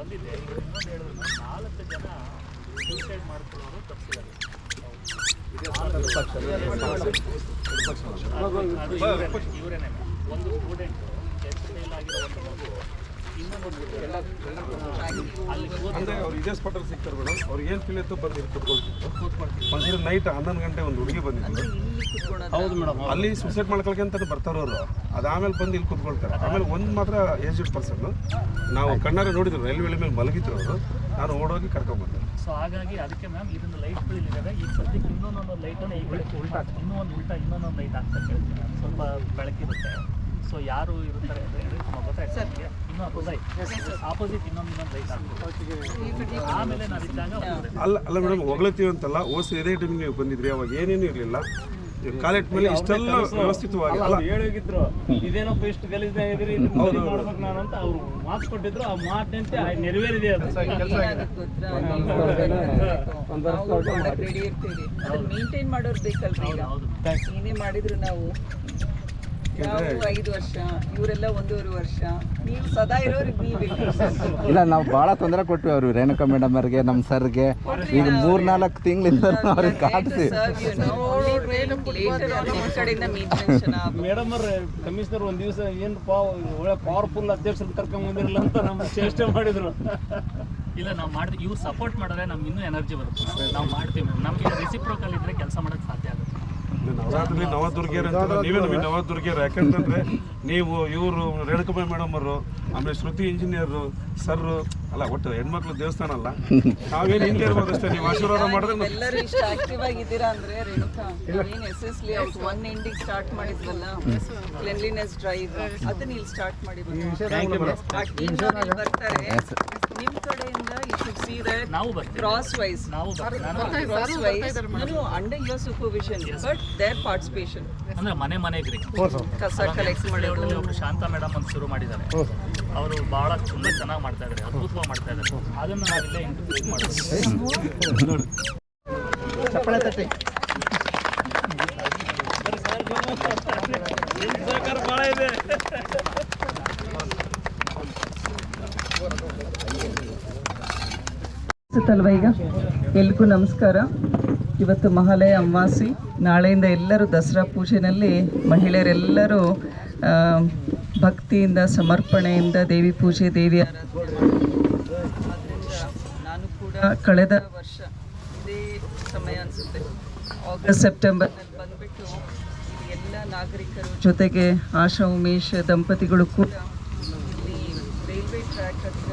ಬಂದಿದ್ದೆ. ಇನ್ನೊಂದು ಹೇಳಿದ್ರು 4 ಜನ ಸೂಸೈಡ್ ಮಾಡ್ಕೊಳ್ಳೋರು ತಪ್ಪಿಸಿದ್ದಾರೆ. ಇವರೇನೆ ಒಂದು ಸ್ಟೂಡೆಂಟ್ ಫೇಲ್ ಆಗಿರೋ ಒಂದು ಮಗು, ಅಂದರೆ ಅವ್ರು ಇದೇ ಸ್ಪಾಟಲ್ಲಿ ಸಿಗ್ತಾರೆ ಮೇಡಮ್. ಅವ್ರಿಗೆ ಏನು ಫೀಲ್ ಇತ್ತು ಬಂದು ಕೂತ್ಕೊಳ್ತಿದ್ರು. ಒಂದ್ಸರಿ ನೈಟ್ 11 ಗಂಟೆ ಒಂದು ಹುಡುಗಿ ಬಂದಿದ್ರು. ಹೌದು ಮೇಡಮ್, ಅಲ್ಲಿ ಸೂಸೈಡ್ ಮಾಡ್ಕೊಳಕ್ಕೆ ಅಂತ ಬರ್ತಾರೆ ಅವರು. ಅದಾದಮೇಲೆ ಬಂದು ಇಲ್ಲಿ ಕೂತ್ಕೊಳ್ತಾರೆ. ಆಮೇಲೆ ಒಂದು ಮಾತ್ರ ಏಜ್ಡ್ ಪರ್ಸನ್ ನಾವು ಕಣ್ಣಾರೆ ನೋಡಿದ್ರು, ರೈಲ್ವೆ ಮೇಲೆ ಮಲಗಿದ್ರು ಅವರು. ನಾನು ಓಡೋಗಿ ಕರ್ಕೊಂಡ್ಬಂದೆ. ಸೊ ಹಾಗಾಗಿ ಅದಕ್ಕೆ ಮ್ಯಾಮ್ ಇದನ್ನು ಲೈಟ್ಗಳಿದ್ದಾವೆ. ಈಗ ಸದ್ಯಕ್ಕೆ ಇನ್ನೊಂದೊಂದು ಲೈಟನ್ನು ಈಗ ಇನ್ನೊಂದು ಲೈಟ್ ಹಾಕ್ತಾ ಕೇಳ್ತೀನಿ, ಸ್ವಲ್ಪ ಬೆಳಕಿರುತ್ತೆ. ಸೊ ಯಾರು ಇರ್ತಾರೆ ಅಂದರೆ ಗೊತ್ತಾಯ್ತು. ಇನ್ನೊಂದು ಆಪೋಸಿಟ್ ಇನ್ನೊಂದು ಲೈಟ್ ಹಾಕ್ತೀವಿ. ಆಮೇಲೆ ನಾವು ಇದ್ದಾಗ ಅಲ್ಲ ಮೇಡಮ್, ಹೊಗಳತ್ತೀವಿ ಅಂತಲ್ಲ. ಓಸಿ ಇದೇ ಟೈಮಿಗೆ ನೀವು ಬಂದಿದ್ರಿ, ಅವಾಗ ಏನೇನು ಇರಲಿಲ್ಲ. ಕಾಲೇಜ್ ಮೇಲೆ ಇಷ್ಟೆಲ್ಲ ವ್ಯವಸ್ಥಿತವಾಗಿ ಹೇಳಿದ್ರು, ಇದೇನಪ್ಪ ಇಷ್ಟು ಗಲೀಜಾಗ ಇದೀರಿ, ಮಾಡ್ಬೇಕು ನಾನು ಅಂತ ಅವ್ರು ಮಾತು ಕೊಟ್ಟಿದ್ರು. ಆ ಮಾತಿನಂತೆ ನೆರವೇರಿದೆ. ಅದು ಮೇಂಟೈನ್ ಮಾಡೋರು ಬೇಕಲ್ರಿ. ಏನೇ ಮಾಡಿದ್ರು ನಾವು 5 ವರ್ಷ, ಇವರೆಲ್ಲ 1.5 ವರ್ಷ. ನೀವು ಸದಾ ಇರೋರಿಗೆ ಇಲ್ಲ, ನಾವು ಭಾಳ ತೊಂದರೆ ಕೊಟ್ವಿ ಅವ್ರಿಗೆ, ರೇಣುಕಾ ಮೇಡಮ್ ಅವ್ರಿಗೆ, ನಮ್ಮ ಸರ್ಗೆ. ಈಗ 3-4 ತಿಂಗಳಿಂದ ಅವ್ರಿಗೆ ಕಾಡ್ತೀವಿ. ಮೇಡಮ್ ಅವ್ರೆ, ಕಮಿಷನರ್ ಒಂದ್ ದಿವಸ ಏನು ಒಳ್ಳೆ ಪವರ್ಫುಲ್ ಅಧ್ಯಕ್ಷರು ಕರ್ಕೊಂಡ್ ಬಂದಿರಲ್ಲ ಅಂತ ನಮ್ಗೆ ಚೇಷ್ಟೆ ಮಾಡಿದ್ರು. ಇಲ್ಲ, ನಾವು ಮಾಡಿದ್ವಿ. ಇವ್ರು ಸಪೋರ್ಟ್ ಮಾಡಿದ್ರೆ ನಮ್ಗೆ ಇನ್ನೂ ಎನರ್ಜಿ ಬರುತ್ತೆ. ನಾವು ಮಾಡ್ತೀವಿ. ನಮಗೆ ರೆಸಿಪ್ರೋಕಲ್ ಇದ್ರೆ ಕೆಲಸ ಮಾಡೋಕ್ಕೆ ಸಾಧ್ಯ ಆಗುತ್ತೆ. ನವರಾತ್ರಿ ನವದುರ್ಗಿಯರು ಅಂತ ನೀವೇ ನಮಗೆ ನವದುರ್ಗಿಯರು. ಯಾಕಂತಂದ್ರೆ ನೀವು ಇವರು ರೇಣುಕಾ ಮೇಡಮ್ ಅವರು, ಆಮೇಲೆ ಶ್ರುತಿ ಇಂಜಿನಿಯರು, ಸರ್ರು ಅಲ್ಲ, ಒಟ್ಟು ಹೆಣ್ಮಕ್ಳು ದೇವಸ್ಥಾನ ಅಲ್ಲ. ನಾವೇನು ಹಿಂದೆ ಇರ್ಬೋದು ಅಷ್ಟೇ. ನೀವು ಆಶೀರ್ವಾದ ಮಾಡಿದ್ರೆ ಎಲ್ಲರೂ ಇಷ್ಟು ಆಕ್ಟಿವ್ ಆಗಿದ್ದೀರಾ ಅಂದ್ರೆ ರೇಣುಕಾ, ಏನು ಎಸ್ಎಸ್ಲಿ ಔಟ್ 1 ಎಂಡಿಗೆ ಸ್ಟಾರ್ಟ್ ಮಾಡಿದ್ವಲ್ಲ ಕ್ಲೆನ್ಲಿನೆಸ್ ಡ್ರೈವ್, ಅದನ್ನ ಇಲ್ಲಿ ಸ್ಟಾರ್ಟ್ ಮಾಡಿದ್ವಿ. ಬರ್ತಾರೆ ನಿಮ್ಮ ಕಡೆಯಿಂದ. ಯು ಶುಡ್ ಸಿ ದಟ್ ನಾವು ಬರ್ತೀವಿ. Cross wise under your supervision, but their participation. ಅಂದ್ರೆ ಮನೆಗ್ರಿ ಕಸ ಕಲೆಕ್ಟ್ ಮಾಡೋದು. ಒಬ್ರು ಶಾಂತಾ ಮೇಡಮ್ ಅಂತ ಶುರು ಮಾಡಿದ್ದಾರೆ. ಅವರು ಬಹಳ ತುಂಬಾ ಚೆನ್ನಾಗಿ ಮಾಡ್ತಾ ಇದ್ದಾರೆ, ಅದ್ಭುತವಾಗಿ ಮಾಡ್ತಾ ಇದ್ದಾರೆ. ಅದನ್ನ ನಾವಿಲ್ಲೇ ಇಂಟ್ರೊಡ್ಯೂಸ್ ಮಾಡ್ತೀವಿ. ಚಪ್ಪಳೆ ತಟ್ಟಿ ಬಹಳ ಇದೆ. ಅಲ್ವಾ? ಈಗ ಎಲ್ರಿಗೂ ನಮಸ್ಕಾರ. ಇವತ್ತು ಮಹಾಲಯ ಅಮಾವಾಸ್ಯೆ. ನಾಳೆಯಿಂದ ಎಲ್ಲರೂ ದಸರಾ ಪೂಜೆಯಲ್ಲಿ ಮಹಿಳೆಯರೆಲ್ಲರೂ ಭಕ್ತಿಯಿಂದ ಸಮರ್ಪಣೆಯಿಂದ ದೇವಿ ಪೂಜೆ, ದೇವಿ ನಾನು ಕೂಡ ಕಳೆದ ವರ್ಷ ಇದೇ ಸಮಯ ಅನಿಸುತ್ತೆ, ಆಗಸ್ಟ್ ಸೆಪ್ಟೆಂಬರ್ನಲ್ಲಿ ಬಂದುಬಿಟ್ಟು ಎಲ್ಲ ನಾಗರಿಕರು ಜೊತೆಗೆ ಆಶಾ ಉಮೇಶ್ ದಂಪತಿಗಳು ಕೂಡ ಇಲ್ಲಿ ರೈಲ್ವೆ ಟ್ರ್ಯಾಕ್ ಹತ್ರ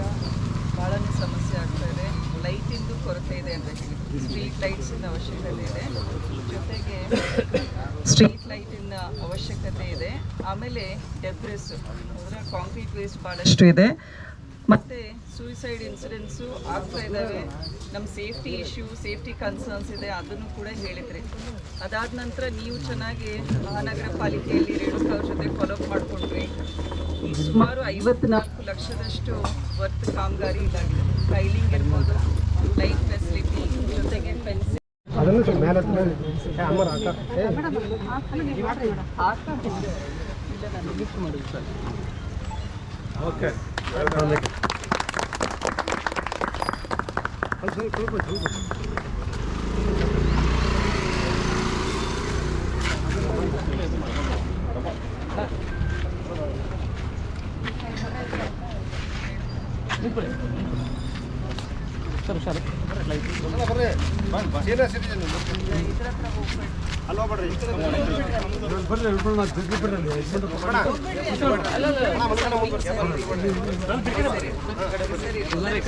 ಭಾಳನೇ ಸಮಸ್ಯೆ ಆಗ್ತಾ ಇದೆ. ಲೈಟಿಂದು ಕೊರತೆ ಇದೆ ಅಂತ ಹೇಳಿ ಸ್ಟ್ರೀಟ್ ಲೈಟ್ಸಿನ ಅವಶ್ಯಕತೆ ಇದೆ. ಜೊತೆಗೆ ಸ್ಟ್ರೀಟ್ ಲೈಟಿನ ಅವಶ್ಯಕತೆ ಇದೆ. ಆಮೇಲೆ ಡೆಬ್ರಿಸ್ ಅಂದರೆ ಕಾಂಕ್ರೀಟ್ ವೇಸ್ಟ್ ಭಾಳಷ್ಟು ಇದೆ. ಮತ್ತು ಸೂಯಿಸೈಡ್ ಇನ್ಸಿಡೆಂಟ್ಸು ಆಗ್ತಾ ಇದ್ದಾವೆ. ನಮ್ಮ ಸೇಫ್ಟಿ ಇಶ್ಯೂ, ಸೇಫ್ಟಿ ಕನ್ಸರ್ನ್ಸ್ ಇದೆ, ಅದನ್ನು ಕೂಡ ಹೇಳಿದ್ರಿ. ಅದಾದ ನಂತರ ನೀವು ಚೆನ್ನಾಗಿ ಮಹಾನಗರ ಪಾಲಿಕೆಯಲ್ಲಿ ರೇಣುಕಾ ಅವ್ರ ಜೊತೆ ಫಾಲೋಅಪ್ ಮಾಡಿಕೊಂಡ್ರಿ. ಸುಮಾರು 54 ಲಕ್ಷದಷ್ಟು ವರ್ತ್ ಕಾಮಗಾರಿ ಇದಾಗಿದೆ. ಟೈಲಿಂಗ್ ಇರ್ಬೋದು, ಲೈಟ್ ಫೆಸಿಲಿಟಿ, ಜೊತೆಗೆ ಫೆನ್ಸಿಂಗ್. ಓಕೆ.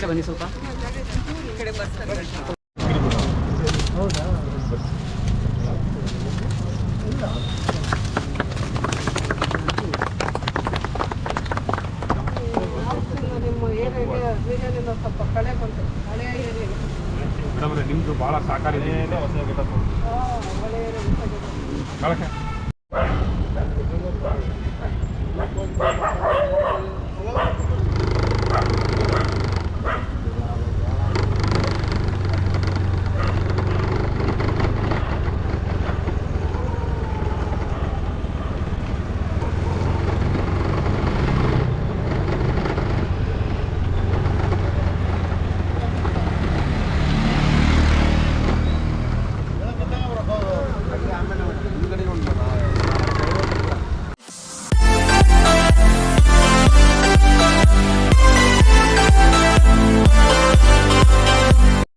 ಬನ್ನಿ ಸ್ವಲ್ಪ ಈ ಕಡೆ ಬರ್ತಾರೆ. ಹೌದಾ? ಮೇಡಮ್, ನಿಮ್ಮದು ಭಾಳ ಸಾಕಾಗಿದೆ.